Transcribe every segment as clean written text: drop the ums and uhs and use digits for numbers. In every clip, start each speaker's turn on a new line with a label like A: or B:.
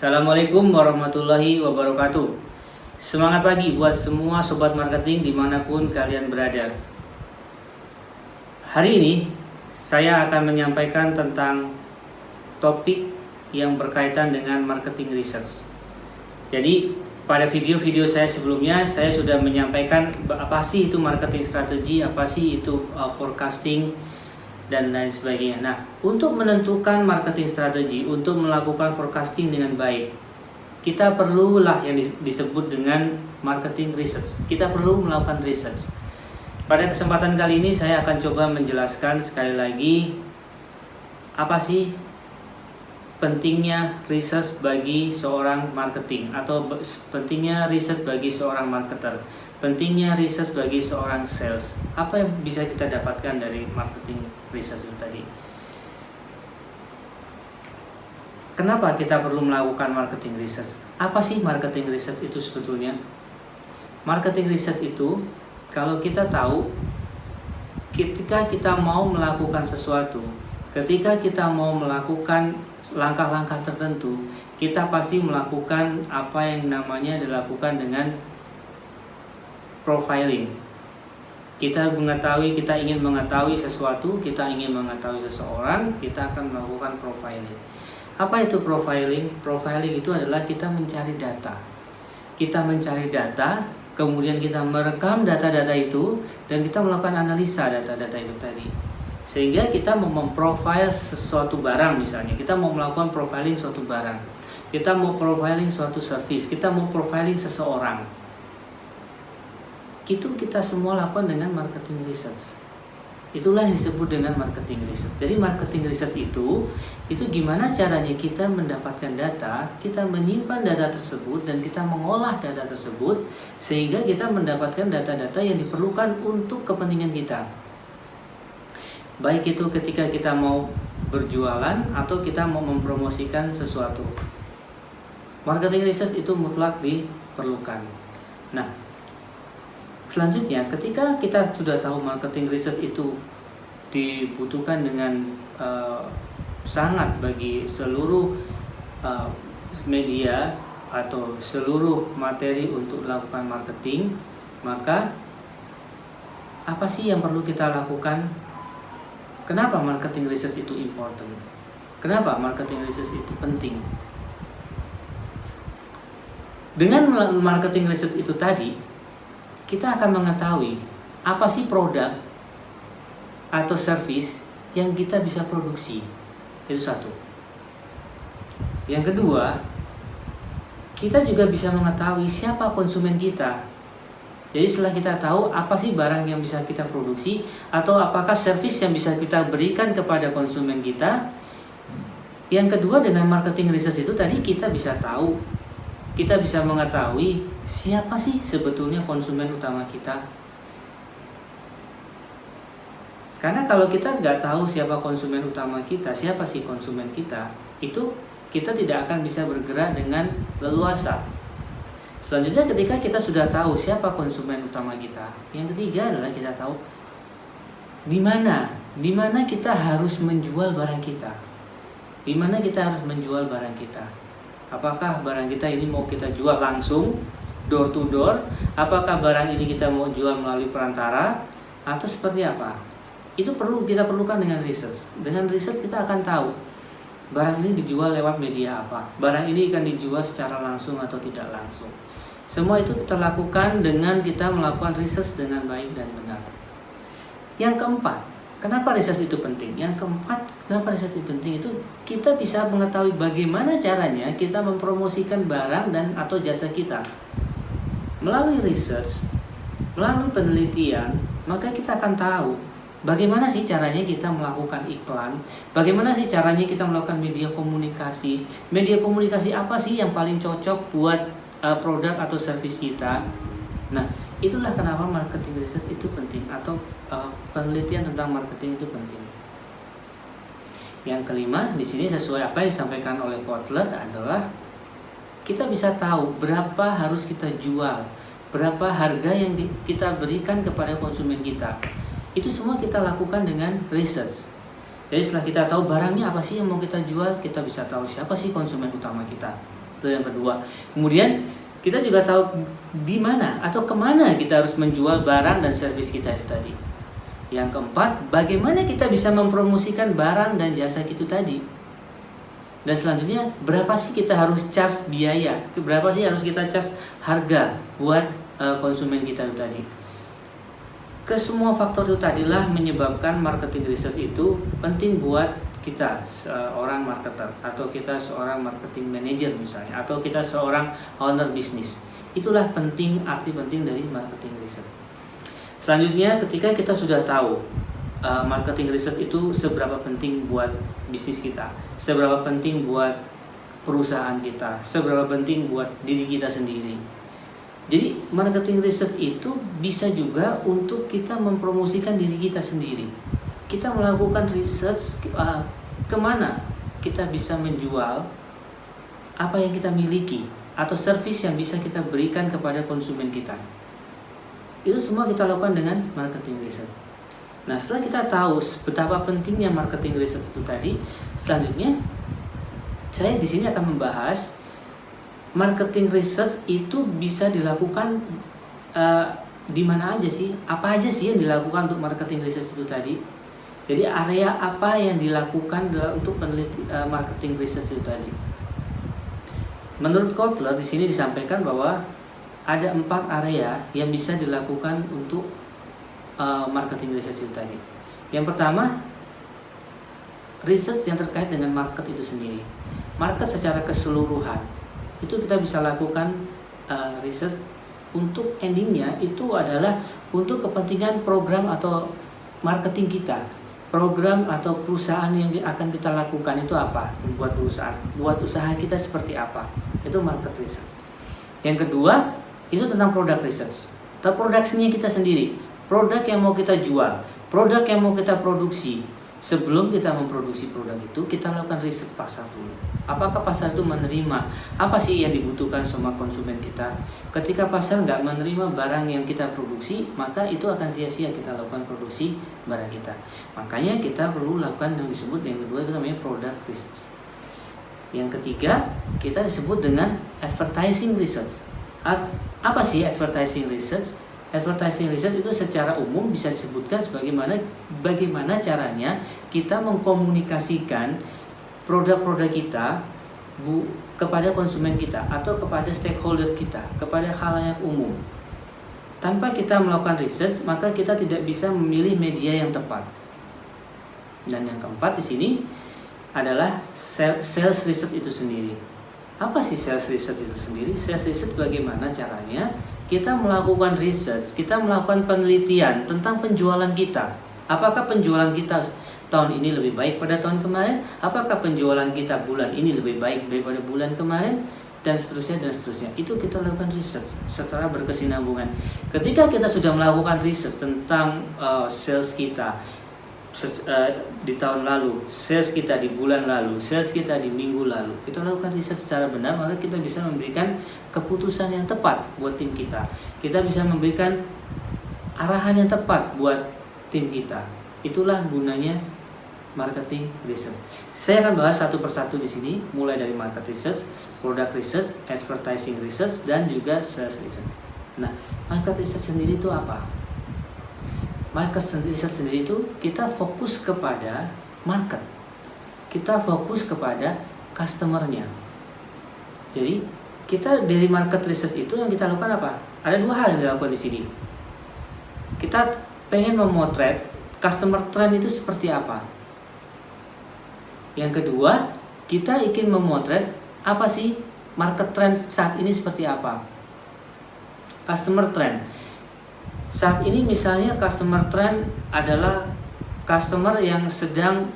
A: Assalamualaikum warahmatullahi wabarakatuh. Semangat pagi buat semua sobat marketing dimanapun kalian berada. Hari ini saya akan menyampaikan tentang topik yang berkaitan dengan marketing research. Jadi pada video-video saya sebelumnya saya sudah menyampaikan apa sih itu marketing strategi, apa sih itu forecasting dan lain sebagainya. Nah, untuk menentukan marketing strategi, untuk melakukan forecasting dengan baik, kita perlulah yang disebut dengan marketing research. Kita perlu melakukan research. Pada kesempatan kali ini saya akan coba menjelaskan sekali lagi apa sih pentingnya research bagi seorang marketing, atau pentingnya research bagi seorang marketer, pentingnya research bagi seorang sales. Apa yang bisa kita dapatkan dari marketing research itu tadi? Kenapa kita perlu melakukan marketing research? Apa sih marketing research itu sebetulnya? Marketing research itu, kalau kita tahu, ketika kita mau melakukan sesuatu, ketika kita mau melakukan langkah-langkah tertentu, kita pasti melakukan apa yang namanya dilakukan dengan profiling. Kita ingin mengetahui sesuatu, kita ingin mengetahui seseorang, kita akan melakukan profiling. Apa itu profiling? Profiling itu adalah kita mencari data. Kita mencari data, kemudian kita merekam data-data itu, dan kita melakukan analisa data-data itu tadi. Sehingga kita mau memprofile sesuatu barang, misalnya kita mau melakukan profiling suatu barang, kita mau profiling suatu service, kita mau profiling seseorang. Itu kita semua lakukan dengan marketing research. Itulah yang disebut dengan marketing research. Jadi marketing research itu gimana caranya kita mendapatkan data, kita menyimpan data tersebut, dan kita mengolah data tersebut sehingga kita mendapatkan data-data yang diperlukan untuk kepentingan kita. Baik itu ketika kita mau berjualan atau kita mau mempromosikan sesuatu. Marketing research itu mutlak diperlukan. Nah, selanjutnya ketika kita sudah tahu marketing research itu dibutuhkan dengan sangat bagi seluruh media atau seluruh materi untuk melakukan marketing, maka apa sih yang perlu kita lakukan? Kenapa marketing research itu important? Kenapa marketing research itu penting? Dengan marketing research itu tadi, kita akan mengetahui apa sih produk atau service yang kita bisa produksi. Itu satu. Yang kedua, kita juga bisa mengetahui siapa konsumen kita. Jadi setelah kita tahu apa sih barang yang bisa kita produksi, atau apakah service yang bisa kita berikan kepada konsumen kita. Yang kedua, dengan marketing research itu tadi kita bisa tahu, kita bisa mengetahui siapa sih sebetulnya konsumen utama kita. Karena kalau kita nggak tahu siapa konsumen utama kita, siapa sih konsumen kita, itu kita tidak akan bisa bergerak dengan leluasa. Selanjutnya, ketika kita sudah tahu siapa konsumen utama kita, yang ketiga adalah kita tahu di mana kita harus menjual barang kita. Di mana kita harus menjual barang kita? Apakah barang kita ini mau kita jual langsung door to door? Apakah barang ini kita mau jual melalui perantara? Atau seperti apa? Itu kita perlukan dengan research. Dengan research kita akan tahu barang ini dijual lewat media apa, barang ini akan dijual secara langsung atau tidak langsung. Semua itu kita lakukan dengan kita melakukan research dengan baik dan benar. Yang keempat, kenapa research itu penting? Yang keempat, kenapa research itu penting? Itu kita bisa mengetahui bagaimana caranya kita mempromosikan barang dan atau jasa kita. Melalui research, melalui penelitian, maka kita akan tahu bagaimana sih caranya kita melakukan iklan, bagaimana sih caranya kita melakukan media komunikasi. Media komunikasi apa sih yang paling cocok buat produk atau service kita. Nah, itulah kenapa marketing research itu penting, atau penelitian tentang marketing itu penting. Yang kelima, di sini sesuai apa yang disampaikan oleh Kotler adalah kita bisa tahu berapa harus kita jual, berapa harga yang kita berikan kepada konsumen kita. Itu semua kita lakukan dengan research. Jadi setelah kita tahu barangnya apa sih yang mau kita jual, kita bisa tahu siapa sih konsumen utama kita. Itu yang kedua. Kemudian kita juga tahu di mana atau kemana kita harus menjual barang dan servis kita itu tadi. Yang keempat, bagaimana kita bisa mempromosikan barang dan jasa itu tadi. Dan selanjutnya, berapa sih kita harus charge biaya, berapa sih harus kita charge harga buat konsumen kita itu tadi. Kesemua faktor itu tadilah menyebabkan marketing research itu penting buat kita seorang marketer, atau kita seorang marketing manager misalnya, atau kita seorang owner bisnis. Itulah arti penting dari marketing research. Selanjutnya, ketika kita sudah tahu marketing research itu seberapa penting buat bisnis kita, seberapa penting buat perusahaan kita, seberapa penting buat diri kita sendiri. Jadi marketing research itu bisa juga untuk kita mempromosikan diri kita sendiri. Kita melakukan research kemana kita bisa menjual apa yang kita miliki atau service yang bisa kita berikan kepada konsumen kita. Itu semua kita lakukan dengan marketing research. Nah, setelah kita tahu betapa pentingnya marketing research itu tadi, selanjutnya saya di sini akan membahas marketing research itu bisa dilakukan di mana aja sih? Apa aja sih yang dilakukan untuk marketing research itu tadi? Jadi area apa yang dilakukan untuk marketing research itu tadi? Menurut Kotler di sini disampaikan bahwa ada 4 area yang bisa dilakukan untuk marketing research itu tadi. Yang pertama, research yang terkait dengan market itu sendiri. Market secara keseluruhan. Itu kita bisa lakukan research untuk endingnya itu adalah untuk kepentingan program atau marketing kita. Program atau perusahaan yang akan kita lakukan itu apa? Buat perusahaan, buat usaha kita seperti apa? Itu market research. Yang kedua, itu tentang product research. Atau produksinya kita sendiri. Produk yang mau kita jual, produk yang mau kita produksi. Sebelum kita memproduksi produk itu, kita lakukan riset pasar dulu. Apakah pasar itu menerima? Apa sih yang dibutuhkan sama konsumen kita? Ketika pasar nggak menerima barang yang kita produksi, maka itu akan sia-sia kita lakukan produksi barang kita. Makanya kita perlu lakukan yang disebut, yang kedua itu namanya product research. Yang ketiga, kita disebut dengan advertising research. Apa sih advertising research? Advertising research itu secara umum bisa disebutkan bagaimana caranya kita mengkomunikasikan produk-produk kita kepada konsumen kita atau kepada stakeholder kita, kepada khalayak umum. Tanpa kita melakukan research, maka kita tidak bisa memilih media yang tepat. Dan yang keempat di sini adalah sales research itu sendiri. Apa sih sales research itu sendiri? Sales research bagaimana caranya kita melakukan research, kita melakukan penelitian tentang penjualan kita. Apakah penjualan kita tahun ini lebih baik pada tahun kemarin? Apakah penjualan kita bulan ini lebih baik daripada bulan kemarin? Dan seterusnya dan seterusnya. Itu kita lakukan research secara berkesinambungan. Ketika kita sudah melakukan research tentang sales kita di tahun lalu, sales kita di bulan lalu, sales kita di minggu lalu, kita lakukan riset secara benar, maka kita bisa memberikan keputusan yang tepat buat tim kita. Kita bisa memberikan arahan yang tepat buat tim kita. Itulah gunanya marketing research. Saya akan bahas satu persatu di sini, mulai dari market research, product research, advertising research, dan juga sales research. Nah, market research sendiri itu apa? Market research sendiri itu kita fokus kepada market, kita fokus kepada customernya. Jadi kita dari market research itu yang kita lakukan apa? Ada 2 hal yang dilakukan di sini. Kita pengen memotret customer trend itu seperti apa. Yang kedua, kita ingin memotret apa sih market trend saat ini seperti apa. Customer trend. Saat ini misalnya customer trend adalah customer yang sedang,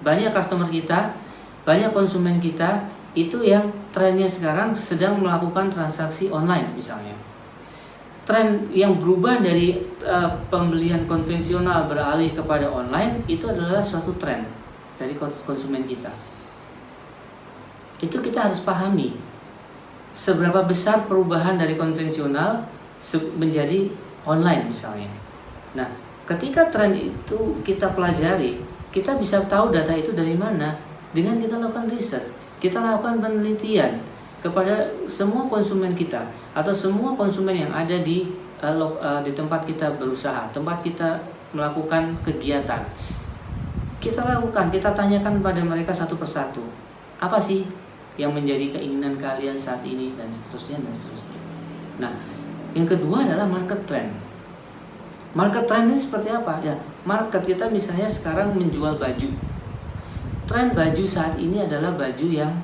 A: banyak customer kita, banyak konsumen kita itu yang trennya sekarang sedang melakukan transaksi online misalnya. Tren yang berubah dari pembelian konvensional beralih kepada online itu adalah suatu tren dari konsumen kita. Itu kita harus pahami seberapa besar perubahan dari konvensional menjadi online misalnya. Nah, ketika tren itu kita pelajari, kita bisa tahu data itu dari mana dengan kita lakukan research. kita lakukan penelitian kepada semua konsumen kita atau semua konsumen yang ada di tempat kita berusaha, tempat kita melakukan kegiatan. Kita lakukan, kita tanyakan pada mereka satu persatu, apa sih yang menjadi keinginan kalian saat ini, dan seterusnya dan seterusnya. Nah, yang kedua adalah market trend. Market trend ini seperti apa? Ya, market kita misalnya sekarang menjual baju. Tren baju saat ini adalah baju yang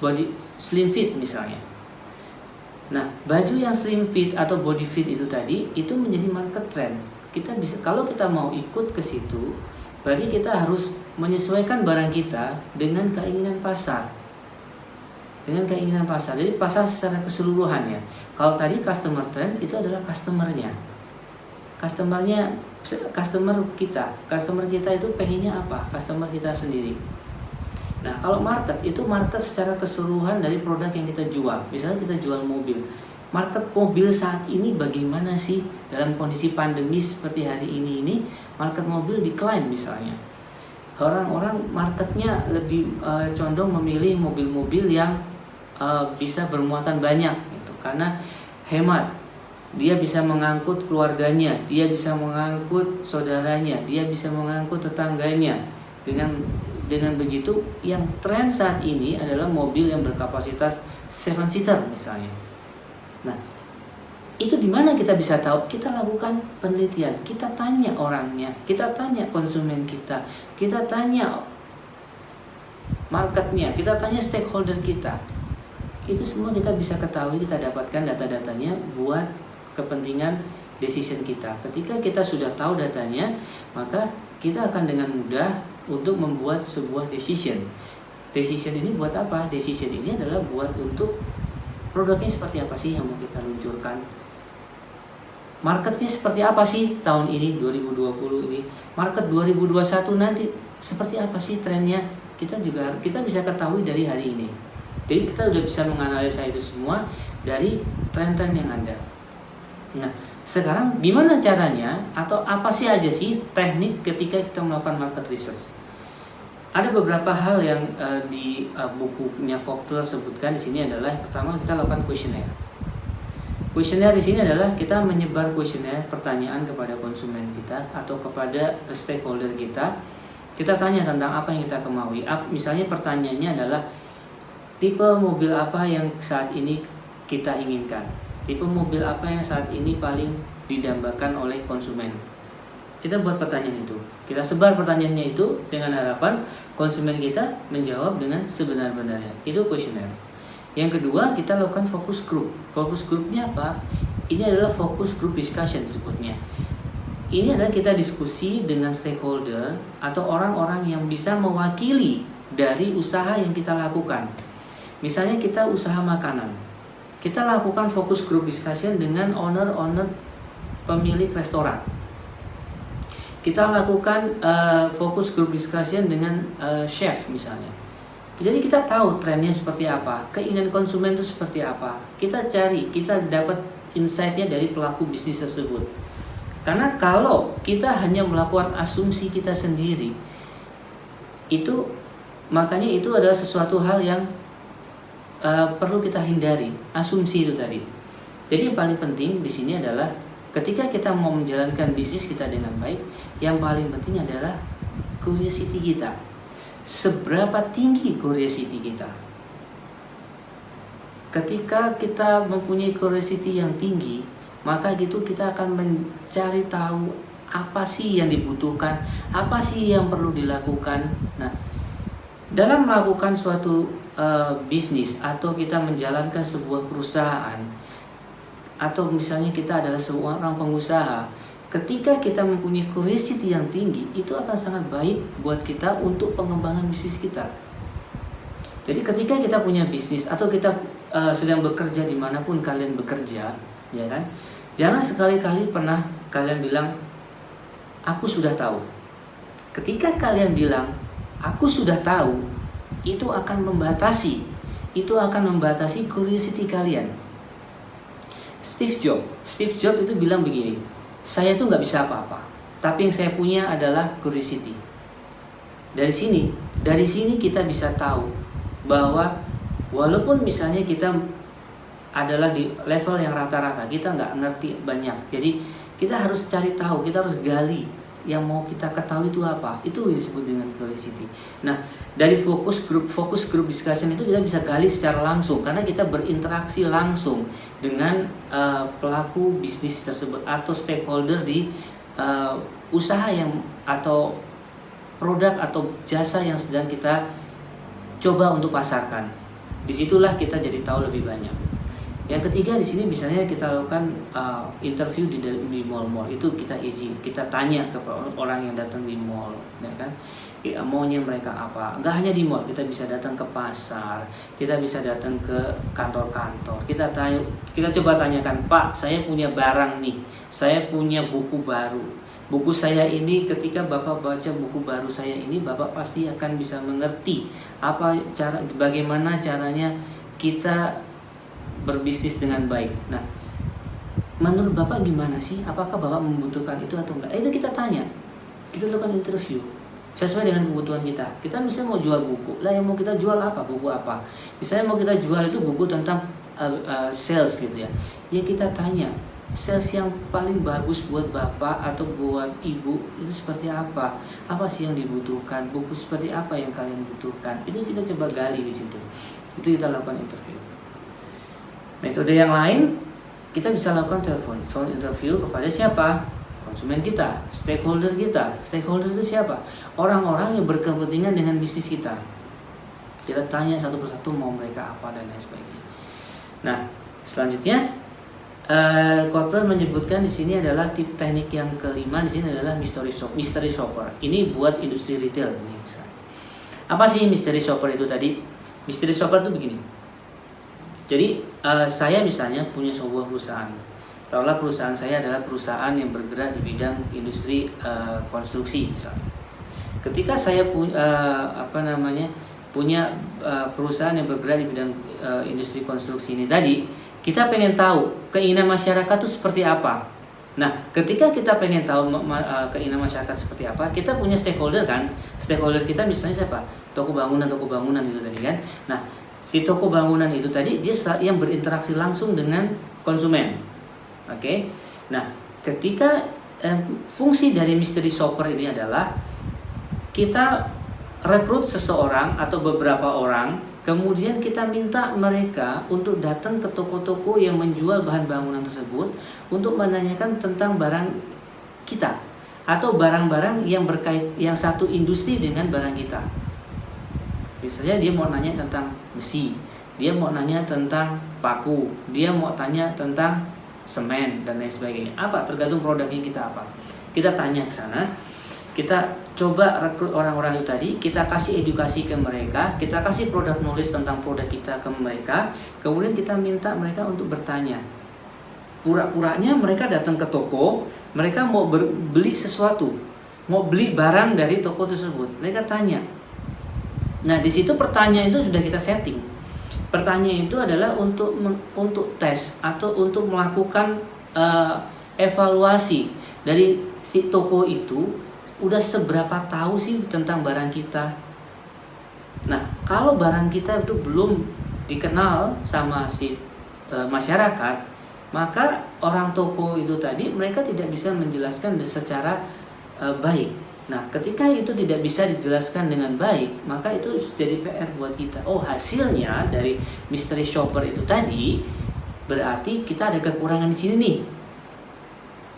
A: body slim fit misalnya. Nah, baju yang slim fit atau body fit itu tadi itu menjadi market trend. Kita bisa, kalau kita mau ikut ke situ, berarti kita harus menyesuaikan barang kita dengan keinginan pasar. Dengan keinginan pasar. Jadi pasar secara keseluruhan ya. Kalau tadi customer trend itu adalah customernya. Customer kita itu pengennya apa? Customer kita sendiri. Nah, kalau market itu market secara keseluruhan dari produk yang kita jual. Misalnya kita jual mobil. Market mobil saat ini bagaimana sih dalam kondisi pandemi seperti hari ini market mobil decline misalnya. Orang-orang marketnya lebih condong memilih mobil-mobil yang bisa bermuatan banyak gitu, karena hemat. Dia bisa mengangkut keluarganya, dia bisa mengangkut saudaranya, dia bisa mengangkut tetangganya. Dengan begitu, yang tren saat ini adalah mobil yang berkapasitas 7 seater misalnya. Nah, itu di mana kita bisa tahu? Kita lakukan penelitian, kita tanya orangnya, kita tanya konsumen kita tanya marketnya, kita tanya stakeholder kita. Itu semua kita bisa ketahui, kita dapatkan data-datanya buat kepentingan decision kita. Ketika kita sudah tahu datanya, maka kita akan dengan mudah untuk membuat sebuah decision. Decision ini buat apa? Decision ini adalah buat untuk produknya seperti apa sih yang mau kita luncurkan. Marketnya seperti apa sih tahun ini 2020 ini. Market 2021 nanti seperti apa sih trennya. Kita bisa ketahui dari hari ini. Jadi kita udah bisa menganalisa itu semua dari tren-tren yang ada. Nah, sekarang gimana caranya atau apa sih aja sih teknik ketika kita melakukan market research? Ada beberapa hal yang di bukunya Kotler sebutkan di sini adalah pertama kita lakukan kuesioner. Kuesioner di sini adalah kita menyebar kuesioner pertanyaan kepada konsumen kita atau kepada stakeholder kita. Kita tanya tentang apa yang kita kemaui. Misalnya pertanyaannya adalah tipe mobil apa yang saat ini kita inginkan? Tipe mobil apa yang saat ini paling didambakan oleh konsumen? Kita buat pertanyaan itu. Kita sebar pertanyaannya itu dengan harapan konsumen kita menjawab dengan sebenar-benarnya. Itu kuesioner. Yang kedua, kita lakukan focus group. Focus groupnya apa? Ini adalah focus group discussion sebutnya. Ini adalah kita diskusi dengan stakeholder atau orang-orang yang bisa mewakili dari usaha yang kita lakukan. Misalnya kita usaha makanan. Kita lakukan focus group discussion dengan owner pemilik restoran. Kita lakukan focus group discussion dengan chef misalnya. Jadi kita tahu trennya seperti apa, keinginan konsumen itu seperti apa. Kita dapat insight-nya dari pelaku bisnis tersebut. Karena kalau kita hanya melakukan asumsi kita sendiri, makanya itu adalah sesuatu hal yang perlu kita hindari, asumsi itu tadi. Jadi yang paling penting di sini adalah ketika kita mau menjalankan bisnis kita dengan baik, yang paling penting adalah curiosity kita. Seberapa tinggi curiosity kita? Ketika kita mempunyai curiosity yang tinggi, maka gitu kita akan mencari tahu apa sih yang dibutuhkan, apa sih yang perlu dilakukan. Nah, dalam melakukan suatu bisnis atau kita menjalankan sebuah perusahaan, atau misalnya kita adalah seorang pengusaha, ketika kita mempunyai curiosity yang tinggi, itu akan sangat baik buat kita untuk pengembangan bisnis kita. Jadi ketika kita punya bisnis atau kita sedang bekerja dimanapun kalian bekerja, ya kan, jangan sekali-kali pernah kalian bilang aku sudah tahu. Ketika kalian bilang aku sudah tahu, itu akan membatasi curiosity kalian. Steve Jobs itu bilang begini, saya tuh nggak bisa apa-apa, tapi yang saya punya adalah curiosity. Dari sini kita bisa tahu bahwa walaupun misalnya kita adalah di level yang rata-rata, kita nggak ngerti banyak, jadi kita harus cari tahu, kita harus gali yang mau kita ketahui itu apa. Itu yang disebut dengan curiosity. Nah, dari fokus group discussion itu kita bisa gali secara langsung karena kita berinteraksi langsung dengan pelaku bisnis tersebut atau stakeholder di usaha yang atau produk atau jasa yang sedang kita coba untuk pasarkan. Disitulah kita jadi tahu lebih banyak. Yang ketiga di sini misalnya kita lakukan interview di mall-mall, itu kita easy, kita tanya ke orang yang datang di mall, ya kan? Maunya mereka apa? Enggak hanya di mall, kita bisa datang ke pasar, kita bisa datang ke kantor-kantor. Kita coba tanyakan, Pak, saya punya barang nih, saya punya buku baru. Buku saya ini, ketika Bapak baca buku baru saya ini, Bapak pasti akan bisa mengerti bagaimana caranya kita berbisnis dengan baik. Nah, menurut Bapak gimana sih? Apakah Bapak membutuhkan itu atau enggak? Itu kita tanya. Kita lakukan interview sesuai dengan kebutuhan kita. Kita misalnya mau jual buku, lah yang mau kita jual apa? Buku apa? Misalnya mau kita jual itu buku tentang sales gitu ya. Ya kita tanya, sales yang paling bagus buat Bapak atau buat Ibu itu seperti apa? Apa sih yang dibutuhkan? Buku seperti apa yang kalian butuhkan? Itu kita coba gali di situ. Itu kita lakukan interview. Metode yang lain, kita bisa lakukan phone interview kepada siapa? Konsumen kita, stakeholder kita. Stakeholder itu siapa? Orang-orang yang berkepentingan dengan bisnis kita. Kita tanya satu persatu mau mereka apa dan lain sebagainya. Nah, selanjutnya Kotler menyebutkan di sini adalah tip teknik yang kelima di sini adalah mystery shopper. Ini buat industri retail ini misalnya. Apa sih mystery shopper itu tadi? Mystery shopper itu begini. Jadi saya misalnya punya sebuah perusahaan. Taruhlah perusahaan saya adalah perusahaan yang bergerak di bidang industri konstruksi misalnya. Ketika saya punya perusahaan yang bergerak di bidang industri konstruksi ini tadi, kita pengen tahu keinginan masyarakat itu seperti apa. Nah, ketika kita pengen tahu keinginan masyarakat seperti apa, kita punya stakeholder kan. Stakeholder kita misalnya siapa? Toko bangunan itu tadi kan. Nah, si toko bangunan itu tadi dia yang berinteraksi langsung dengan konsumen. Oke. Nah, ketika fungsi dari mystery shopper ini adalah kita rekrut seseorang atau beberapa orang, kemudian kita minta mereka untuk datang ke toko-toko yang menjual bahan bangunan tersebut untuk menanyakan tentang barang kita atau barang-barang yang satu industri dengan barang kita. Misalnya dia mau nanya tentang besi, dia mau nanya tentang paku, dia mau tanya tentang semen dan lain sebagainya. Apa? Tergantung produknya kita apa. Kita tanya ke sana, kita coba rekrut orang-orang itu tadi, kita kasih edukasi ke mereka, kita kasih produk knowledge tentang produk kita ke mereka, kemudian kita minta mereka untuk bertanya. Pura-puranya mereka datang ke toko, mereka mau beli sesuatu, mau beli barang dari toko tersebut. Mereka tanya. Nah, di situ pertanyaan itu sudah kita setting. Pertanyaan itu adalah untuk tes atau untuk melakukan evaluasi dari si toko itu udah seberapa tahu sih tentang barang kita. Nah, kalau barang kita itu belum dikenal sama si masyarakat, maka orang toko itu tadi mereka tidak bisa menjelaskan secara baik. Nah, ketika itu tidak bisa dijelaskan dengan baik, maka itu jadi PR buat kita. Oh, hasilnya dari mystery shopper itu tadi berarti kita ada kekurangan di sini nih.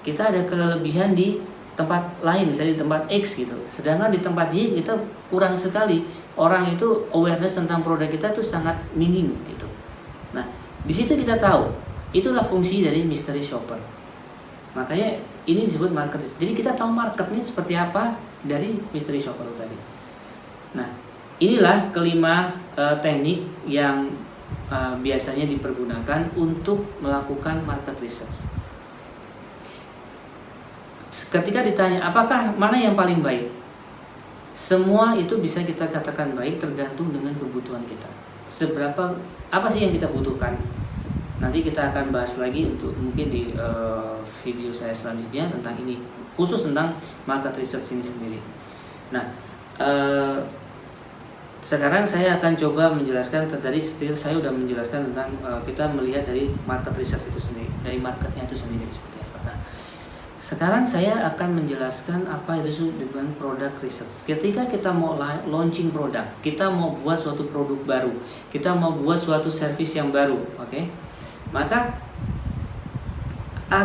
A: Kita ada kelebihan di tempat lain, misalnya di tempat X gitu. Sedangkan di tempat Y kita kurang sekali. Orang itu awareness tentang produk kita itu sangat minim gitu. Nah, di situ kita tahu. Itulah fungsi dari mystery shopper. Makanya ini disebut market. Jadi kita tahu marketnya seperti apa dari mystery shopper tadi. Nah, inilah kelima teknik yang biasanya dipergunakan untuk melakukan market research. Ketika ditanya apakah mana yang paling baik, semua itu bisa kita katakan baik tergantung dengan kebutuhan kita. Apa sih yang kita butuhkan? Nanti kita akan bahas lagi untuk mungkin di video saya selanjutnya tentang ini, khusus tentang market research ini sendiri. Nah, sekarang saya akan coba menjelaskan. Tadi saya sudah menjelaskan tentang kita melihat dari market research itu sendiri, dari marketnya itu sendiri seperti apa. Nah, sekarang saya akan menjelaskan apa itu dengan product research. Ketika kita mau launching produk, kita mau buat suatu produk baru, kita mau buat suatu service yang baru, oke? Maka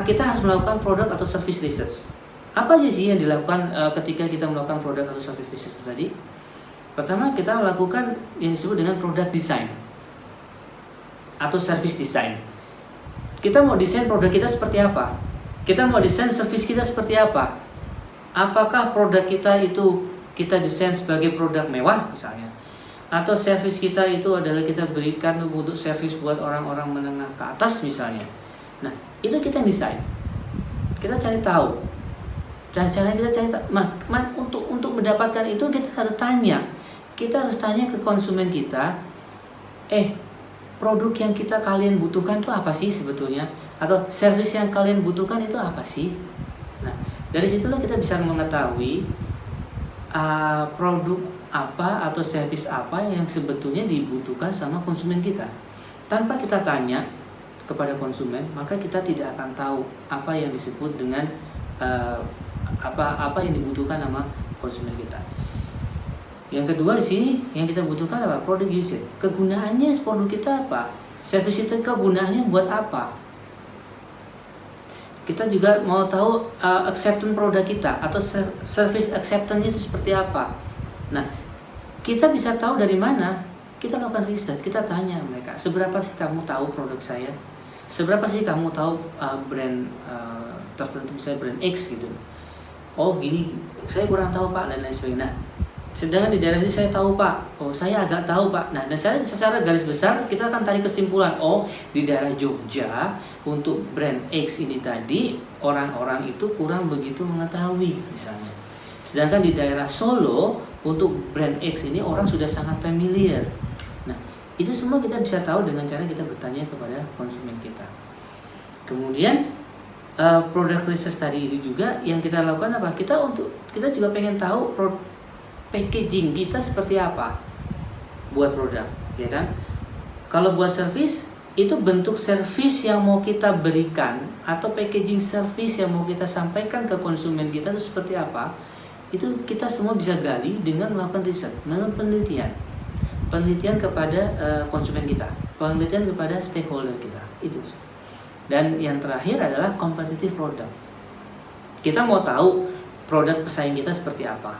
A: kita harus melakukan produk atau service research. Apa aja sih yang dilakukan ketika kita melakukan produk atau service research tadi? Pertama, kita melakukan yang disebut dengan product design atau service design. Kita mau desain produk kita seperti apa? Kita mau desain service kita seperti apa? Apakah produk kita itu kita desain sebagai produk mewah misalnya? Atau service kita itu adalah kita berikan untuk service buat orang-orang menengah ke atas misalnya? Nah, itu kita desain. Kita cari tahu. Cara-cara kita cari tahu. Untuk mendapatkan itu kita harus tanya. Kita harus tanya ke konsumen kita, produk yang kalian butuhkan itu apa sih sebetulnya? Atau service yang kalian butuhkan itu apa sih? Nah, dari situlah kita bisa mengetahui produk apa atau service apa yang sebetulnya dibutuhkan sama konsumen kita. Tanpa kita tanya kepada konsumen, maka kita tidak akan tahu apa yang disebut dengan apa yang dibutuhkan sama konsumen kita. Yang kedua di sini yang kita butuhkan apa? Product usage. Kegunaannya produk kita apa? Service itu kegunaannya buat apa? Kita juga mau tahu acceptance produk kita atau service acceptance itu seperti apa. Nah, kita bisa tahu dari mana? Kita lakukan riset, kita tanya mereka, seberapa sih kamu tahu produk saya? Seberapa sih kamu tahu brand tertentu, misalnya brand X gitu? Oh gini, saya kurang tahu Pak, dan lain sebagainya. Nah, sedangkan di daerah sini saya tahu Pak, oh saya agak tahu Pak. Nah, dan saya secara garis besar kita akan tarik kesimpulan, oh di daerah Jogja untuk brand X ini tadi orang-orang itu kurang begitu mengetahui misalnya. Sedangkan di daerah Solo untuk brand X ini orang sudah sangat familiar. Nah, itu semua kita bisa tahu dengan cara kita bertanya kepada konsumen kita. Kemudian product research tadi ini juga yang kita lakukan apa? Kita juga pengen tahu packaging kita seperti apa buat produk, ya kan? Kalau buat service itu bentuk service yang mau kita berikan atau packaging service yang mau kita sampaikan ke konsumen kita itu seperti apa? Itu kita semua bisa gali dengan melakukan riset, melakukan penelitian kepada konsumen kita, penelitian kepada stakeholder kita itu. Dan yang terakhir adalah competitive product. Kita mau tahu produk pesaing kita seperti apa,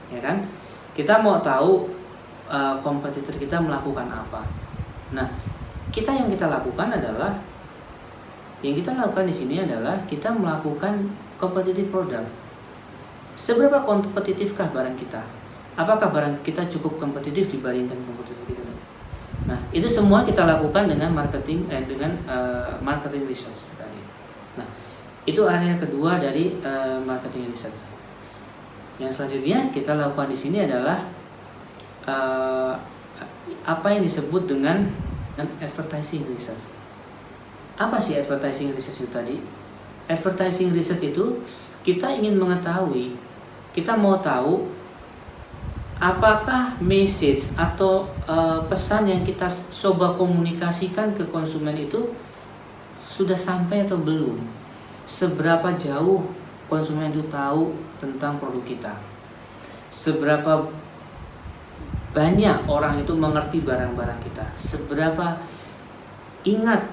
A: ya kan? Kita mau tahu kompetitor kita melakukan apa. Nah, yang kita lakukan di sini adalah kita melakukan competitive product. Seberapa kompetitifkah barang kita? Apakah barang kita cukup kompetitif dibandingkan kompetitor kita? Nah, itu semua kita lakukan dengan marketing research tadi. Nah, itu area kedua dari marketing research. Yang selanjutnya kita lakukan di sini adalah apa yang disebut dengan advertising research. Apa sih advertising research itu tadi? Advertising research itu kita ingin mengetahui, kita mau tahu apakah message atau pesan yang kita coba komunikasikan ke konsumen itu sudah sampai atau belum? Seberapa jauh konsumen itu tahu tentang produk kita? Seberapa banyak orang itu mengerti barang-barang kita? Seberapa ingat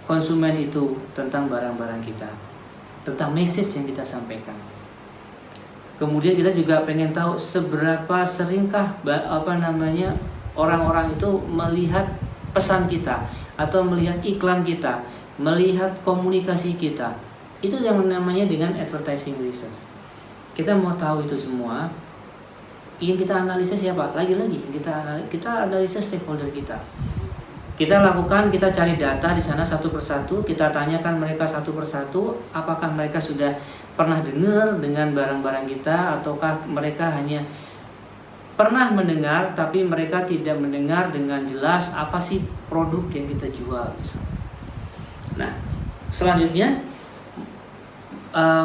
A: konsumen itu tentang barang-barang kita? Tentang message yang kita sampaikan. Kemudian kita juga pengen tahu seberapa seringkah orang-orang itu melihat pesan kita atau melihat iklan kita, melihat komunikasi kita. Itu yang namanya dengan advertising research. Kita mau tahu itu semua. Yang kita analisis siapa? Lagi-lagi kita analisis stakeholder kita. Kita cari data di sana satu persatu, kita tanyakan mereka satu persatu, apakah mereka sudah pernah dengar dengan barang-barang kita, ataukah mereka hanya pernah mendengar tapi mereka tidak mendengar dengan jelas apa sih produk yang kita jual misalnya. Nah, selanjutnya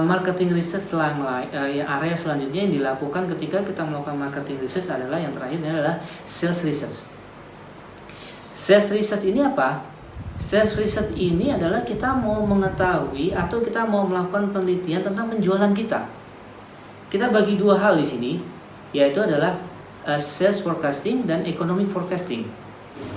A: marketing research area selanjutnya yang dilakukan ketika kita melakukan marketing research adalah yang terakhir adalah sales research. Sales research ini apa? Sales research ini adalah kita mau mengetahui atau kita mau melakukan penelitian tentang penjualan kita. Kita bagi dua hal di sini, yaitu adalah sales forecasting dan economic forecasting.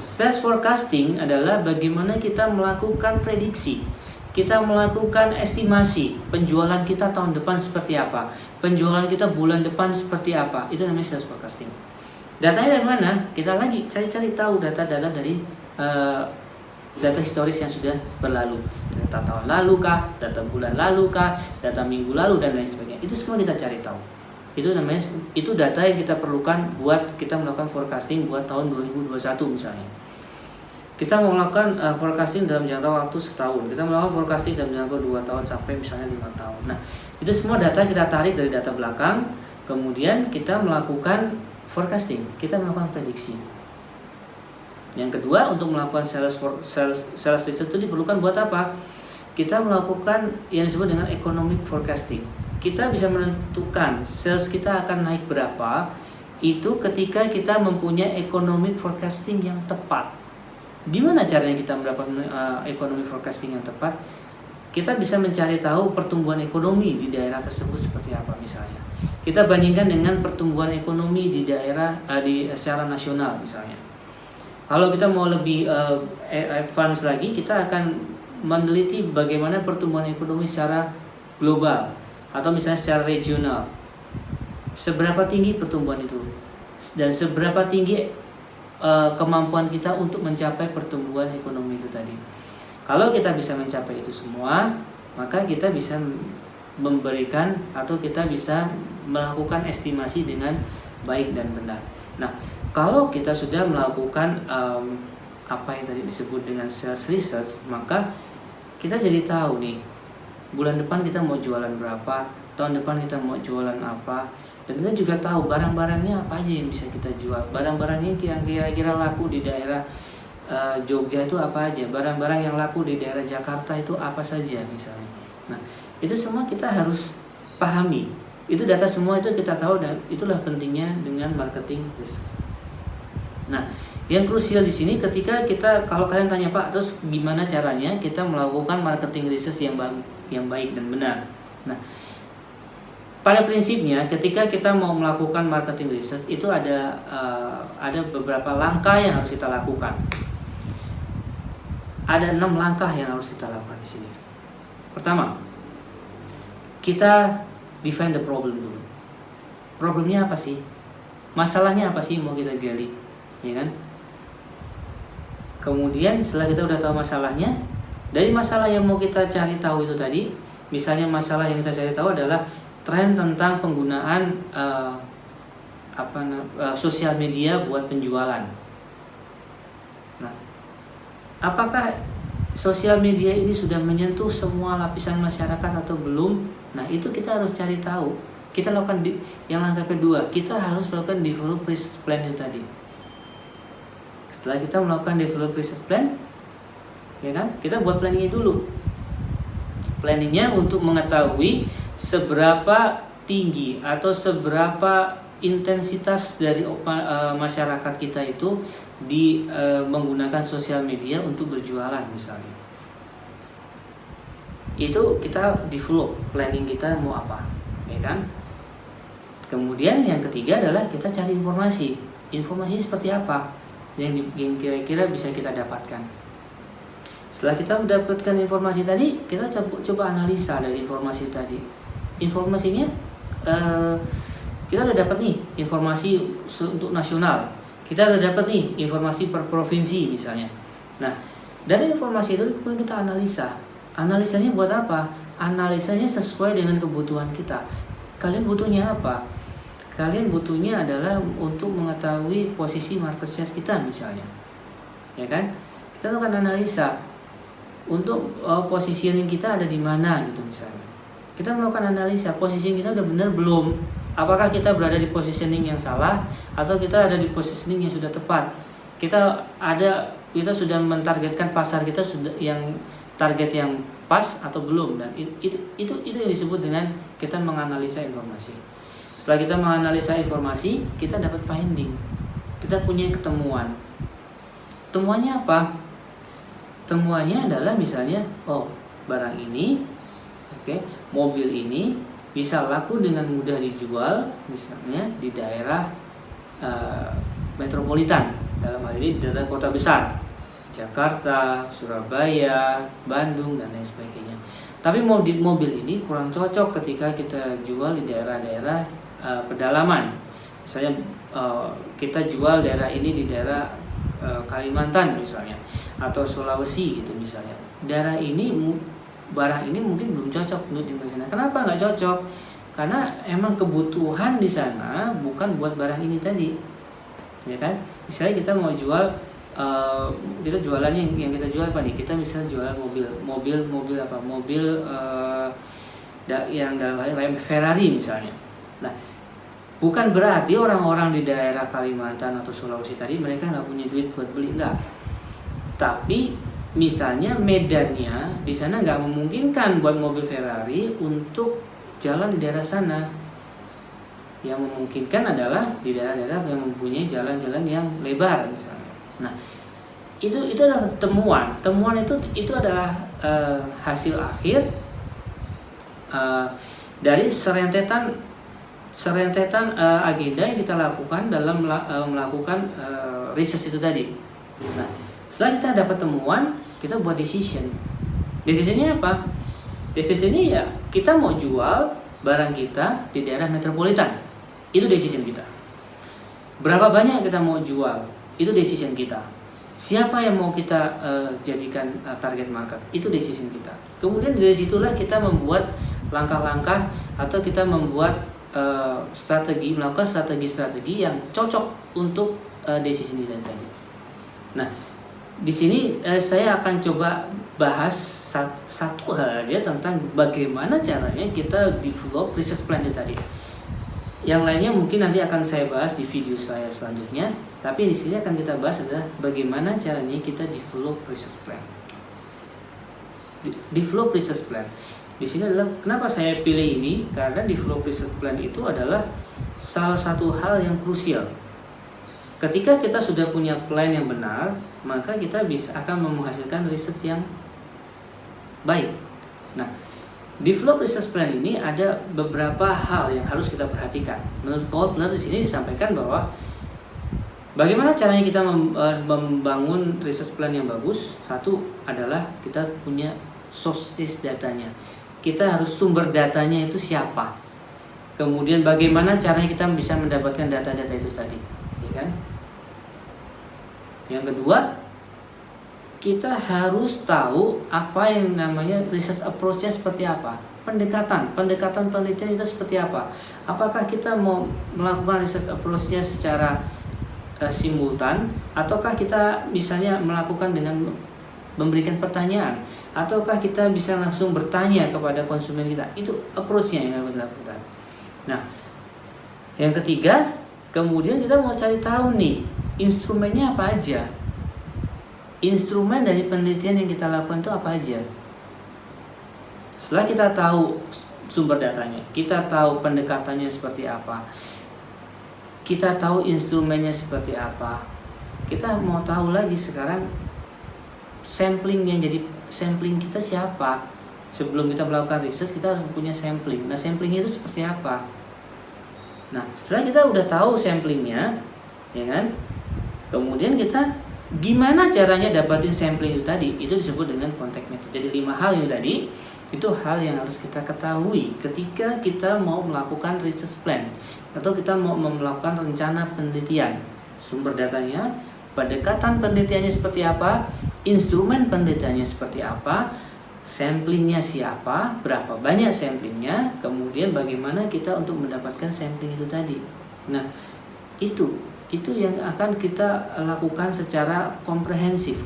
A: Sales forecasting adalah bagaimana kita melakukan prediksi. Kita melakukan estimasi penjualan kita tahun depan seperti apa, penjualan kita bulan depan seperti apa, itu namanya sales forecasting. Datanya dari mana? Kita lagi cari tahu data-data dari data historis yang sudah berlalu, data tahun lalu kah, data bulan lalu kah, data minggu lalu dan lain sebagainya. Itu semua kita cari tahu. Itu data yang kita perlukan buat kita melakukan forecasting buat tahun 2021 misalnya. Kita mau melakukan forecasting dalam jangka waktu setahun. Kita melakukan forecasting dalam jangka 2 tahun sampai misalnya 5 tahun. Nah, itu semua data kita tarik dari data belakang. Kemudian kita melakukan forecasting. Kita melakukan prediksi. Yang kedua, untuk melakukan sales research itu diperlukan buat apa? Kita melakukan yang disebut dengan economic forecasting. Kita bisa menentukan sales kita akan naik berapa itu ketika kita mempunyai economic forecasting yang tepat. Gimana caranya kita mendapatkan economic forecasting yang tepat? Kita bisa mencari tahu pertumbuhan ekonomi di daerah tersebut seperti apa misalnya. Kita bandingkan dengan pertumbuhan ekonomi di daerah secara nasional misalnya. Kalau kita mau lebih advance lagi, kita akan meneliti bagaimana pertumbuhan ekonomi secara global atau misalnya secara regional. Seberapa tinggi pertumbuhan itu dan seberapa tinggi kemampuan kita untuk mencapai pertumbuhan ekonomi itu tadi. Kalau kita bisa mencapai itu semua, maka kita bisa memberikan atau kita bisa melakukan estimasi dengan baik dan benar. Nah, kalau kita sudah melakukan apa yang tadi disebut dengan sales research, maka kita jadi tahu nih, bulan depan kita mau jualan berapa, tahun depan kita mau jualan apa. Dan kita juga tahu barang-barangnya apa aja yang bisa kita jual. Barang-barangnya yang kira-kira laku di daerah Jogja itu apa aja. Barang-barang yang laku di daerah Jakarta itu apa saja misalnya. Nah, itu semua kita harus pahami. Itu data semua itu kita tahu dan itulah pentingnya dengan marketing research. Nah, yang krusial di sini ketika kita, kalau kalian tanya Pak, terus gimana caranya kita melakukan marketing research yang baik dan benar. Nah, pada prinsipnya ketika kita mau melakukan marketing research itu ada beberapa langkah yang harus kita lakukan. Ada 6 langkah yang harus kita lakukan di sini. Pertama, kita define the problem dulu. Problemnya apa sih? Masalahnya apa sih mau kita gali, ya kan? Kemudian setelah kita udah tahu masalahnya, dari masalah yang mau kita cari tahu itu tadi, misalnya masalah yang kita cari tahu adalah tren tentang penggunaan sosial media buat penjualan. Nah, apakah sosial media ini sudah menyentuh semua lapisan masyarakat atau belum? Nah, itu kita harus cari tahu. Kita lakukan yang langkah kedua, kita harus melakukan develop research plan itu tadi. Setelah kita melakukan develop research plan, ya kan, kita buat planningnya dulu. Planningnya untuk mengetahui seberapa tinggi atau seberapa intensitas dari masyarakat kita itu menggunakan sosial media untuk berjualan misalnya. Itu kita develop planning kita mau apa, ya kan? Kemudian yang ketiga adalah kita cari informasi. Informasinya seperti apa yang kira-kira bisa kita dapatkan. Setelah kita mendapatkan informasi tadi, kita coba analisa dari informasi tadi. Informasinya kita udah dapat nih informasi untuk nasional, kita udah dapat nih informasi per provinsi misalnya. Nah, dari informasi itu kemudian kita analisanya buat apa? Analisanya sesuai dengan kebutuhan kita. Kalian butuhnya apa? Kalian butuhnya adalah untuk mengetahui posisi market share kita misalnya, ya kan? Kita akan analisa untuk positioning kita ada di mana gitu misalnya. Kita melakukan analisa positioning kita udah benar belum, apakah kita berada di positioning yang salah atau kita ada di positioning yang sudah tepat. Kita sudah mentargetkan pasar kita sudah yang target yang pas atau belum, dan itu yang disebut dengan kita menganalisa informasi. Setelah kita menganalisa informasi, kita dapat finding, kita punya ketemuan. Temuannya apa? Temuannya adalah misalnya, barang ini, mobil ini bisa laku dengan mudah dijual misalnya di daerah metropolitan, dalam hal ini di daerah kota besar, Jakarta, Surabaya, Bandung, dan lain sebagainya. Tapi mobil ini kurang cocok ketika kita jual di daerah-daerah pedalaman. Misalnya kita jual daerah ini di daerah Kalimantan misalnya, atau Sulawesi gitu misalnya. Barang ini mungkin belum cocok untuk di sana. Kenapa nggak cocok? Karena emang kebutuhan di sana bukan buat barang ini tadi, ya kan? Misalnya kita mau jual, kita jualannya yang kita jual apa nih? Kita bisa jual mobil apa? Yang dalam hal ini Ferrari misalnya. Nah, bukan berarti orang-orang di daerah Kalimantan atau Sulawesi tadi mereka nggak punya duit buat beli, enggak. Tapi misalnya medannya di sana nggak memungkinkan buat mobil Ferrari untuk jalan di daerah sana. Yang memungkinkan adalah di daerah-daerah yang mempunyai jalan-jalan yang lebar misalnya. Nah, itu adalah temuan. Temuan itu adalah hasil akhir dari serentetan agenda yang kita lakukan dalam melakukan research itu tadi. Nah, setelah kita dapat temuan, kita buat decision. Decisionnya apa? Decisionnya ya kita mau jual barang kita di daerah metropolitan. Itu decision kita. Berapa banyak kita mau jual? Itu decision kita. Siapa yang mau kita jadikan target market? Itu decision kita. Kemudian dari situlah kita membuat langkah-langkah atau kita membuat melakukan strategi yang cocok untuk decision kita tadi. Nah, di sini saya akan coba bahas satu hal aja tentang bagaimana caranya kita develop research plan itu tadi. Yang lainnya mungkin nanti akan saya bahas di video saya selanjutnya. Tapi di sini akan kita bahas adalah bagaimana caranya kita develop research plan. Develop research plan. Di sini adalah kenapa saya pilih ini, karena develop research plan itu adalah salah satu hal yang krusial. Ketika kita sudah punya plan yang benar, maka kita akan menghasilkan research yang baik. Nah, develop research plan ini ada beberapa hal yang harus kita perhatikan. Menurut Kotler di sini disampaikan bahwa bagaimana caranya kita membangun research plan yang bagus. Satu adalah kita punya sources datanya. Kita harus sumber datanya itu siapa. Kemudian bagaimana caranya kita bisa mendapatkan data-data itu tadi, ya kan? Yang kedua, kita harus tahu apa yang namanya research approach-nya seperti apa. Pendekatan penelitian itu seperti apa. Apakah kita mau melakukan research approach-nya secara simultan, ataukah kita misalnya melakukan dengan memberikan pertanyaan, ataukah kita bisa langsung bertanya kepada konsumen kita. Itu approach-nya yang harus dilakukan. Nah, yang ketiga, kemudian kita mau cari tahu nih instrumennya apa aja. Instrumen dari penelitian yang kita lakukan itu apa aja. Setelah kita tahu sumber datanya, kita tahu pendekatannya seperti apa, kita tahu instrumennya seperti apa, kita mau tahu lagi sekarang sampling kita siapa. Sebelum kita melakukan research, kita harus punya sampling. Nah, samplingnya itu seperti apa? Nah, setelah kita udah tahu samplingnya, ya kan? Kemudian kita gimana caranya dapatin sampling itu tadi? Itu disebut dengan contact method. Jadi 5 hal ini tadi, itu hal yang harus kita ketahui ketika kita mau melakukan research plan atau kita mau melakukan rencana penelitian. Sumber datanya, pendekatan penelitiannya seperti apa, instrumen penelitiannya seperti apa, samplingnya siapa, berapa banyak samplingnya, kemudian bagaimana kita untuk mendapatkan sampling itu tadi. Nah, itu yang akan kita lakukan secara komprehensif.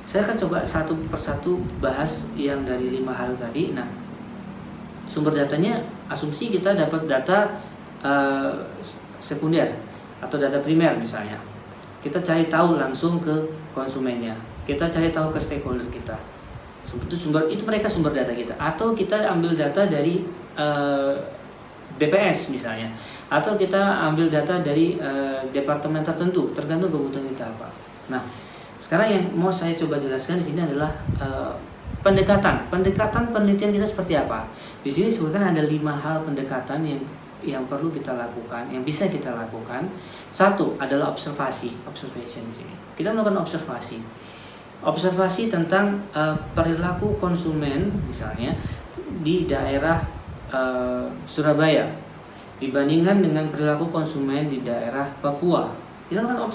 A: Saya akan coba satu persatu bahas yang dari 5 hal tadi. Nah, sumber datanya, asumsi kita dapat data sekunder atau data primer misalnya. Kita cari tahu langsung ke konsumennya, kita cari tahu ke stakeholder kita. Itu mereka sumber data kita. Atau kita ambil data dari BPS misalnya, atau kita ambil data dari departemen tertentu, tergantung kebutuhan kita apa. Nah, sekarang yang mau saya coba jelaskan di sini adalah pendekatan penelitian kita seperti apa. Di sini sebutkan ada 5 hal pendekatan yang perlu kita lakukan, yang bisa kita lakukan. Satu adalah observation di sini. Kita melakukan observasi tentang perilaku konsumen misalnya di daerah Surabaya dibandingkan dengan perilaku konsumen di daerah Papua. Kita lakukan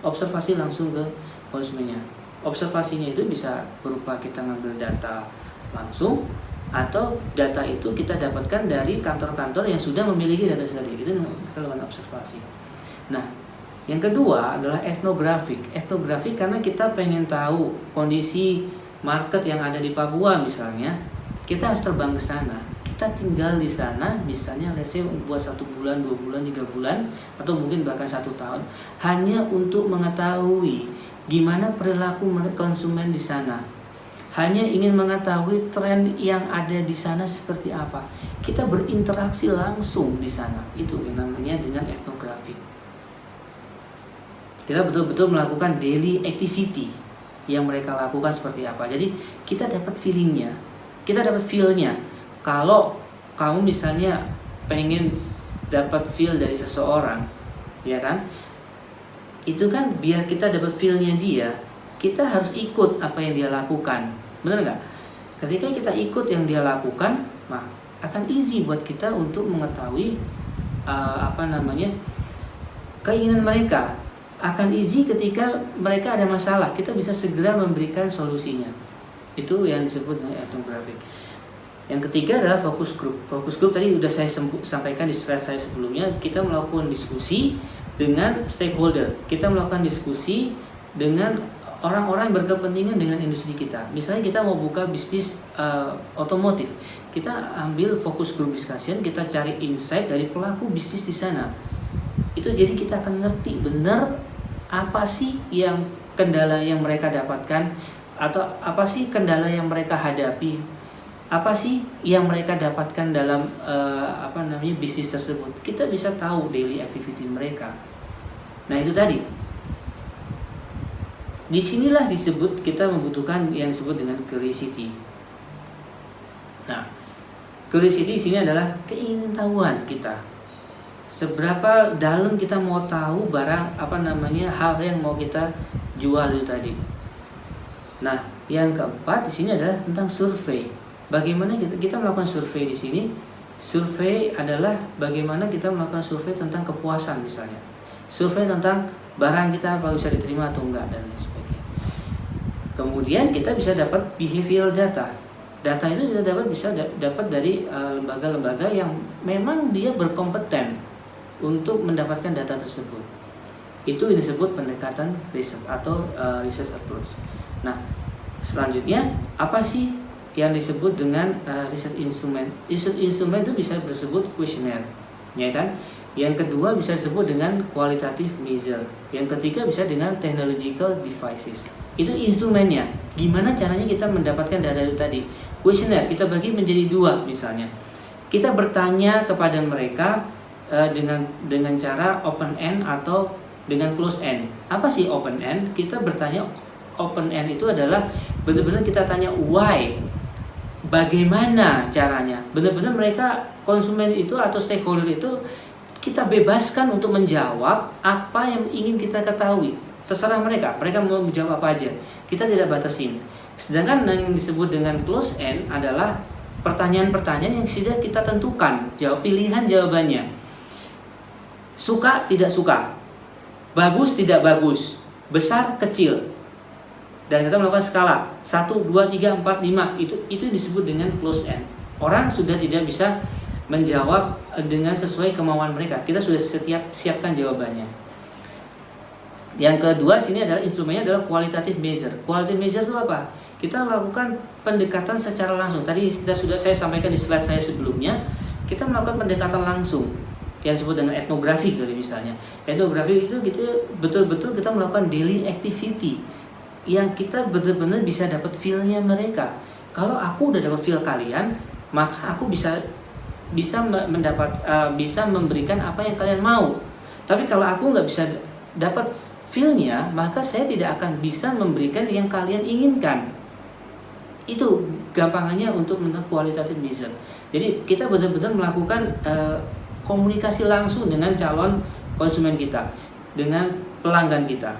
A: observasi langsung ke konsumennya. Observasinya itu bisa berupa kita ngambil data langsung, atau data itu kita dapatkan dari kantor-kantor yang sudah memiliki data tadi. Itu kita lakukan observasi. Nah, yang kedua adalah etnografik karena kita pengen tahu kondisi market yang ada di Papua misalnya. Kita harus terbang ke sana, kita tinggal di sana misalnya let's say buat 1 bulan, 2 bulan, 3 bulan, atau mungkin bahkan 1 tahun, hanya untuk mengetahui gimana perilaku konsumen di sana, hanya ingin mengetahui tren yang ada di sana seperti apa. Kita berinteraksi langsung di sana, itu yang namanya dengan etnografi. Kita betul-betul melakukan daily activity yang mereka lakukan seperti apa. Jadi kita dapat feelnya. Kalau kamu misalnya pengen dapat feel dari seseorang, ya kan? Itu kan biar kita dapat feelnya dia, kita harus ikut apa yang dia lakukan. Benar nggak? Ketika kita ikut yang dia lakukan, nah akan easy buat kita untuk mengetahui keinginan mereka. Akan easy ketika mereka ada masalah, kita bisa segera memberikan solusinya. Itu yang disebut dengan etnografik. Yang ketiga adalah fokus group. Fokus group tadi sudah saya sampaikan di slide saya sebelumnya. Kita melakukan diskusi dengan stakeholder. Kita melakukan diskusi dengan orang-orang yang berkepentingan dengan industri kita. Misalnya kita mau buka bisnis otomotif, kita ambil fokus group discussion, kita cari insight dari pelaku bisnis di sana. Itu jadi kita akan ngerti benar apa sih yang kendala yang mereka dapatkan, atau apa sih kendala yang mereka hadapi, apa sih yang mereka dapatkan dalam bisnis tersebut. Kita bisa tahu daily activity mereka. Nah itu tadi. Disinilah disebut kita membutuhkan yang disebut dengan curiosity. Nah, curiosity di sini adalah keingintahuan kita. Seberapa dalam kita mau tahu barang hal yang mau kita jual itu tadi. Nah, yang keempat di sini adalah tentang survei. Bagaimana kita melakukan survei di sini? Survei adalah bagaimana kita melakukan survei tentang kepuasan misalnya. Survei tentang barang kita apa bisa diterima atau enggak dan lain sebagainya. Kemudian kita bisa dapat behavioral data. Data itu kita dapat dari lembaga-lembaga yang memang dia berkompeten untuk mendapatkan data tersebut. Itu disebut pendekatan research atau research approach. Nah, selanjutnya apa sih yang disebut dengan research instrument? Research instrument itu bisa disebut questionnaire, ya kan? Yang kedua bisa disebut dengan qualitative measure. Yang ketiga bisa dengan technological devices. Itu instrumennya. Gimana caranya kita mendapatkan data itu tadi? Questionnaire kita bagi menjadi 2 misalnya. Kita bertanya kepada mereka dengan cara open end atau dengan close end. Apa sih open end? Kita bertanya, open end itu adalah benar-benar kita tanya why, bagaimana caranya. Benar-benar mereka konsumen itu atau stakeholder itu kita bebaskan untuk menjawab apa yang ingin kita ketahui. Terserah mereka mau menjawab apa aja. Kita tidak batasin. Sedangkan yang disebut dengan close end adalah pertanyaan-pertanyaan yang sudah kita tentukan, pilihan jawabannya. Suka, tidak suka, bagus, tidak bagus, besar, kecil. Dan kita melakukan skala 1, 2, 3, 4, 5. Itu disebut dengan close end. Orang sudah tidak bisa menjawab dengan sesuai kemauan mereka. Kita sudah siapkan jawabannya. Yang kedua sini adalah instrumennya adalah qualitative measure. Qualitative measure itu apa? Kita melakukan pendekatan secara langsung. Tadi saya sampaikan di slide saya sebelumnya. Kita melakukan pendekatan langsung yang disebut dengan etnografi dari misalnya. Etnografi itu betul-betul kita melakukan daily activity yang kita benar-benar bisa dapat feel-nya mereka. Kalau aku udah dapat feel kalian, maka aku bisa memberikan apa yang kalian mau. Tapi kalau aku nggak bisa dapat feel-nya, maka saya tidak akan bisa memberikan yang kalian inginkan. Itu gampangannya untuk qualitative measure. Jadi kita benar-benar melakukan komunikasi langsung dengan calon konsumen kita, dengan pelanggan kita.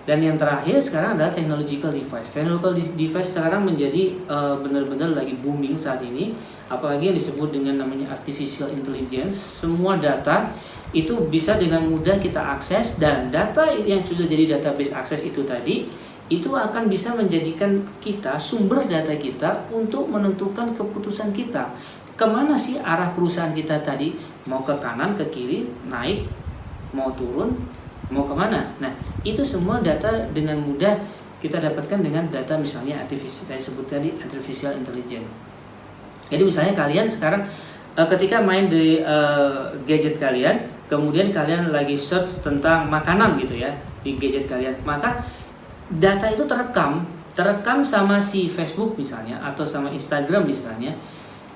A: Dan yang terakhir sekarang adalah technological device. Technological device sekarang menjadi benar-benar lagi booming saat ini, apalagi yang disebut dengan namanya artificial intelligence. Semua data itu bisa dengan mudah kita akses, dan data yang sudah jadi database akses itu tadi, itu akan bisa menjadikan kita, sumber data kita untuk menentukan keputusan kita. Kemana sih arah perusahaan kita tadi? Mau ke kanan, ke kiri, naik, mau turun, mau kemana? Nah, itu semua data dengan mudah kita dapatkan dengan data misalnya saya sebut tadi artificial intelligence. Jadi misalnya kalian sekarang ketika main di gadget kalian, kemudian kalian lagi search tentang makanan gitu ya di gadget kalian, maka data itu terekam sama si Facebook misalnya atau sama Instagram misalnya,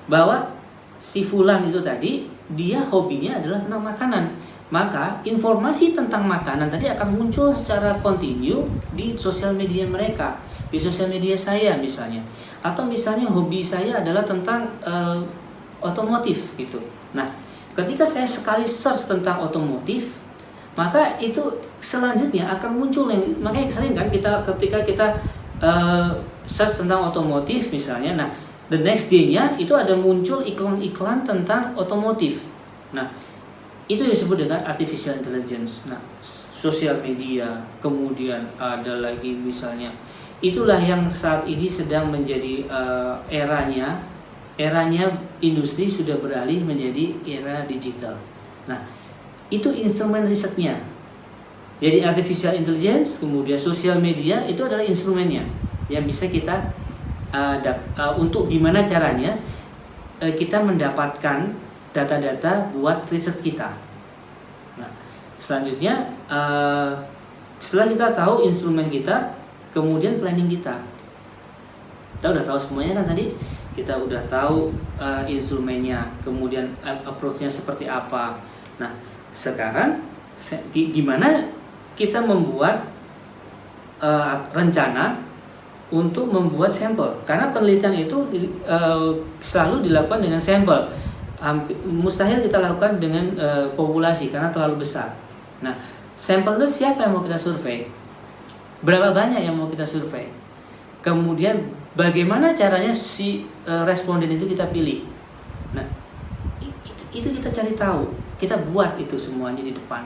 A: bahwa si fulan itu tadi dia hobinya adalah tentang makanan. Maka informasi tentang makanan tadi akan muncul secara kontinu di sosial media mereka, di sosial media saya misalnya. Atau misalnya hobi saya adalah tentang otomotif gitu. Nah, ketika saya sekali search tentang otomotif, maka itu selanjutnya akan muncul yang, makanya sering kan ketika kita search tentang otomotif misalnya, nah the next day-nya itu ada muncul iklan-iklan tentang otomotif. Nah, itu disebut dengan artificial intelligence. Nah, sosial media, kemudian ada lagi misalnya, itulah yang saat ini sedang menjadi eranya industri sudah beralih menjadi era digital. Nah, itu instrumen risetnya. Jadi artificial intelligence, kemudian sosial media itu adalah instrumennya yang bisa kita untuk gimana caranya kita mendapatkan data-data buat riset kita. Nah, selanjutnya setelah kita tahu instrumen kita, kemudian planning kita. Kita udah tahu semuanya kan tadi. Kita udah tahu instrumennya, kemudian approach-nya seperti apa. Nah, sekarang gimana kita membuat rencana untuk membuat sampel, karena penelitian itu selalu dilakukan dengan sampel. Mustahil kita lakukan dengan populasi karena terlalu besar. Nah, sampel itu siapa yang mau kita survei? Berapa banyak yang mau kita survei? Kemudian bagaimana caranya si responden itu kita pilih? Nah, itu kita cari tahu, kita buat itu semuanya di depan.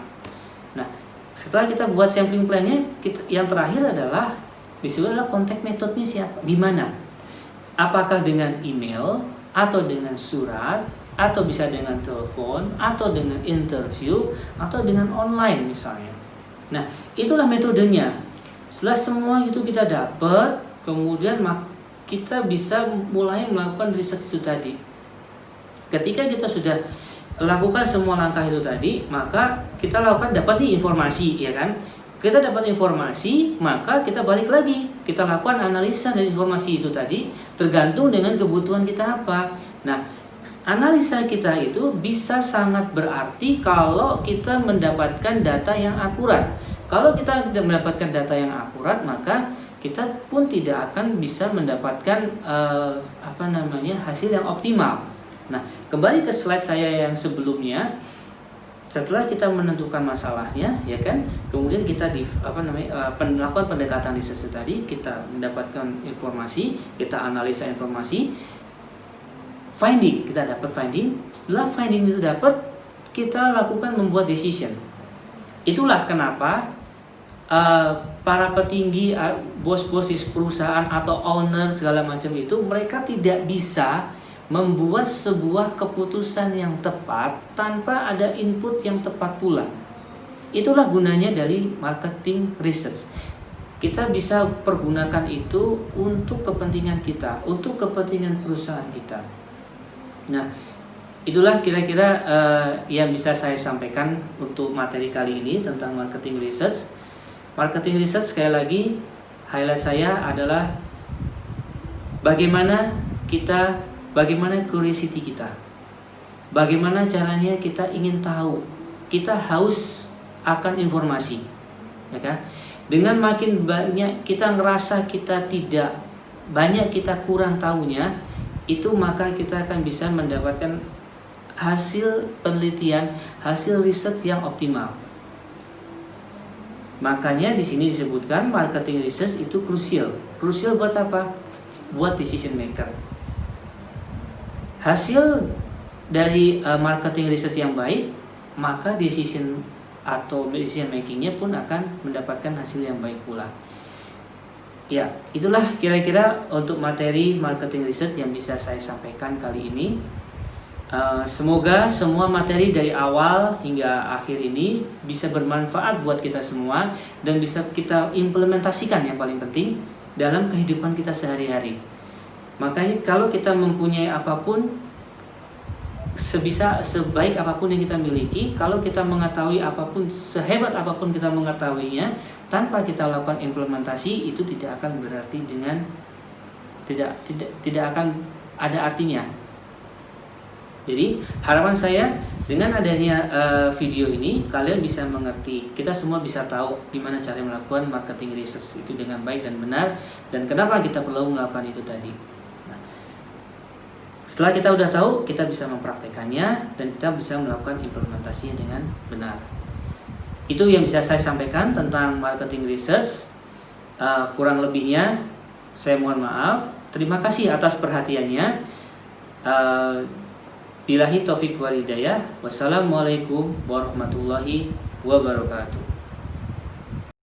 A: Nah, setelah kita buat sampling plan-nya, yang terakhir adalah disebut adalah contact methodnya siapa, di mana? Apakah dengan email atau dengan surat, atau bisa dengan telepon, atau dengan interview, atau dengan online misalnya. Nah, itulah metodenya. Setelah semua itu kita dapat, kemudian kita bisa mulai melakukan riset itu tadi. Ketika kita sudah lakukan semua langkah itu tadi, maka kita dapat nih informasi, ya kan? Kita dapat informasi, maka kita balik lagi, kita lakukan analisa dari informasi itu tadi, tergantung dengan kebutuhan kita apa. Nah, analisa kita itu bisa sangat berarti kalau kita mendapatkan data yang akurat. Kalau kita tidak mendapatkan data yang akurat, maka kita pun tidak akan bisa mendapatkan hasil yang optimal. Nah, kembali ke slide saya yang sebelumnya. Setelah kita menentukan masalahnya, ya kan, kemudian kita melakukan pendekatan riset tadi, kita mendapatkan informasi, kita analisa informasi, kita dapat finding. Setelah finding itu dapat, kita lakukan membuat decision. Itulah kenapa para petinggi, bos-bos perusahaan atau owner segala macam itu, mereka tidak bisa membuat sebuah keputusan yang tepat tanpa ada input yang tepat pula. Itulah gunanya dari marketing research. Kita bisa pergunakan itu untuk kepentingan kita, untuk kepentingan perusahaan kita. Nah, itulah kira-kira yang bisa saya sampaikan untuk materi kali ini tentang marketing research. Marketing research sekali lagi highlight saya adalah bagaimana curiosity kita. Bagaimana caranya kita ingin tahu, kita haus akan informasi, ya kan? Dengan makin banyak kita ngerasa kita tidak banyak, kita kurang tahunya, itu maka kita akan bisa mendapatkan hasil penelitian, hasil riset yang optimal. Makanya di sini disebutkan marketing research itu krusial. Krusial buat apa? Buat decision maker. Hasil dari marketing research yang baik, maka decision makingnya pun akan mendapatkan hasil yang baik pula. Ya, itulah kira-kira untuk materi marketing research yang bisa saya sampaikan kali ini. Semoga semua materi dari awal hingga akhir ini bisa bermanfaat buat kita semua dan bisa kita implementasikan, yang paling penting, dalam kehidupan kita sehari-hari. Makanya kalau kita mempunyai apapun, sebaik apapun yang kita miliki, kalau kita mengetahui apapun, sehebat apapun kita mengetahuinya, tanpa kita lakukan implementasi, itu tidak akan berarti dengan tidak akan ada artinya. Jadi harapan saya dengan adanya video ini, kalian bisa mengerti, kita semua bisa tahu gimana cara melakukan marketing research itu dengan baik dan benar, dan kenapa kita perlu melakukan itu tadi. Setelah kita udah tahu, kita bisa mempraktekannya dan kita bisa melakukan implementasinya dengan benar. Itu yang bisa saya sampaikan tentang marketing research. Kurang lebihnya saya mohon maaf. Terima kasih atas perhatiannya. Billahi taufiq wal hidayah. Wassalamualaikum warahmatullahi wabarakatuh.